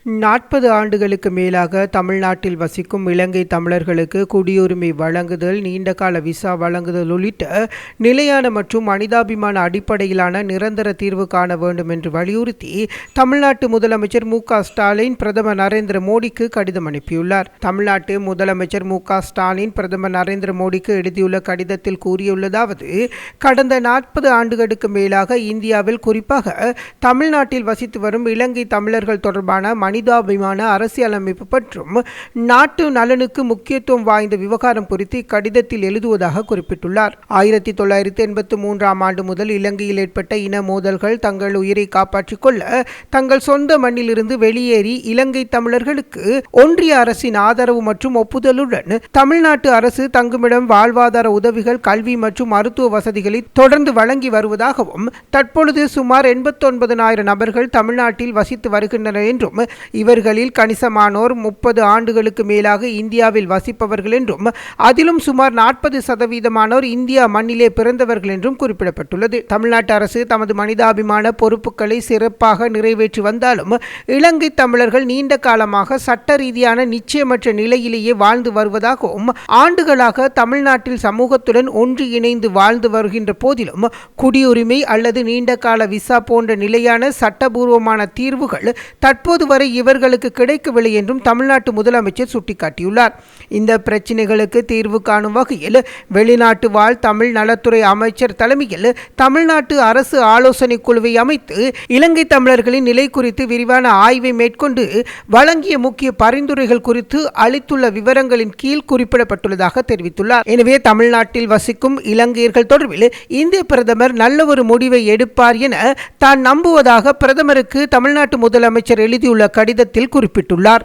40 ஆண்டுகளுக்கு மேலாக தமிழ்நாட்டில் வசிக்கும் இலங்கை தமிழர்களுக்கு குடியுரிமை வழங்குதல், நீண்டகால விசா வழங்குதல் உள்ளிட்ட நிலையான மற்றும் மனிதாபிமான அடிப்படையிலான நிரந்தர தீர்வு காண வேண்டும் என்று வலியுறுத்தி தமிழ்நாட்டு முதலமைச்சர் மு.க.ஸ்டாலின் பிரதமர் நரேந்திர மோடிக்கு கடிதம் அனுப்பியுள்ளார். தமிழ்நாட்டு முதலமைச்சர் மு.க.ஸ்டாலின் பிரதமர் நரேந்திர மோடிக்கு எழுதியுள்ள கடிதத்தில் கூறியுள்ளதாவது: கடந்த 40 ஆண்டுகளுக்கு மேலாக இந்தியாவில், குறிப்பாக தமிழ்நாட்டில் வசித்து வரும் இலங்கை தமிழர்கள் தொடர்பான மனிதாபிமான அரசியலமைப்பு மற்றும் நாட்டு நலனுக்கு முக்கியத்துவம் வாய்ந்த விவகாரம் குறித்து இக்கடிதத்தில் எழுதுவதாக குறிப்பிட்டுள்ளார். 1983 ஆண்டு முதல் இலங்கையில் ஏற்பட்ட இன மோதல்கள் தங்கள் உயிரை காப்பாற்றிக் கொள்ள தங்கள் சொந்த மண்ணிலிருந்து வெளியேறி இலங்கை தமிழர்களுக்கு ஒன்றிய அரசின் ஆதரவு மற்றும் ஒப்புதலுடன் தமிழ்நாட்டு அரசு தங்குமிடம், வாழ்வாதார உதவிகள், கல்வி மற்றும் மருத்துவ வசதிகளை தொடர்ந்து வழங்கி வருவதாகவும், தற்பொழுது சுமார் 89,000 நபர்கள் தமிழ்நாட்டில் வசித்து வருகின்றனர் என்றும், இவர்களில் கணிசமானோர் 30 ஆண்டுகளுக்கு மேலாக இந்தியாவில் வசிப்பவர்கள் என்றும், அதிலும் சுமார் 40% இந்தியா மண்ணிலே பிறந்தவர்கள் என்றும் குறிப்பிடப்பட்டுள்ளது. தமிழ்நாட்டு அரசு தமது மனிதாபிமான பொறுப்புகளை சிறப்பாக நிறைவேற்றி வந்தாலும், இலங்கை தமிழர்கள் நீண்ட காலமாக சட்ட ரீதியான நிச்சயமற்ற நிலையிலேயே வாழ்ந்து வருவதாகவும், ஆண்டுகளாக தமிழ்நாட்டில் சமூகத்துடன் ஒன்று இணைந்து வாழ்ந்து வருகின்ற போதிலும் குடியுரிமை அல்லது நீண்டகால விசா போன்ற நிலையான சட்டபூர்வமான தீர்வுகள் தற்போது வரை இவர்களுக்கு கிடைக்கவில்லை என்றும் தமிழ்நாட்டு முதலமைச்சர் சுட்டிக்காட்டியுள்ளார். இந்த பிரச்சினைகளுக்கு தீர்வு காணும் வகையில் வெளிநாட்டு வாழ் தமிழ் நலத்துறை அமைச்சர் தலைமையில் தமிழ்நாட்டு அரசு ஆலோசனை குழுவை அமைத்து இலங்கை தமிழர்களின் நிலை குறித்து விரிவான ஆய்வை மேற்கொண்டு வழங்கிய முக்கிய பரிந்துரைகள் குறித்து அளித்துள்ள விவரங்களின் கீழ் குறிப்பிடப்பட்டுள்ளதாக தெரிவித்துள்ளார். எனவே தமிழ்நாட்டில் வசிக்கும் இலங்கையர்கள் தொடர்பில் இந்திய பிரதமர் நல்ல ஒரு முடிவை எடுப்பார் என தான் நம்புவதாக பிரதமருக்கு தமிழ்நாட்டு முதலமைச்சர் எழுதியுள்ள கடிதத்தில் குறிப்பிட்டுள்ளார்.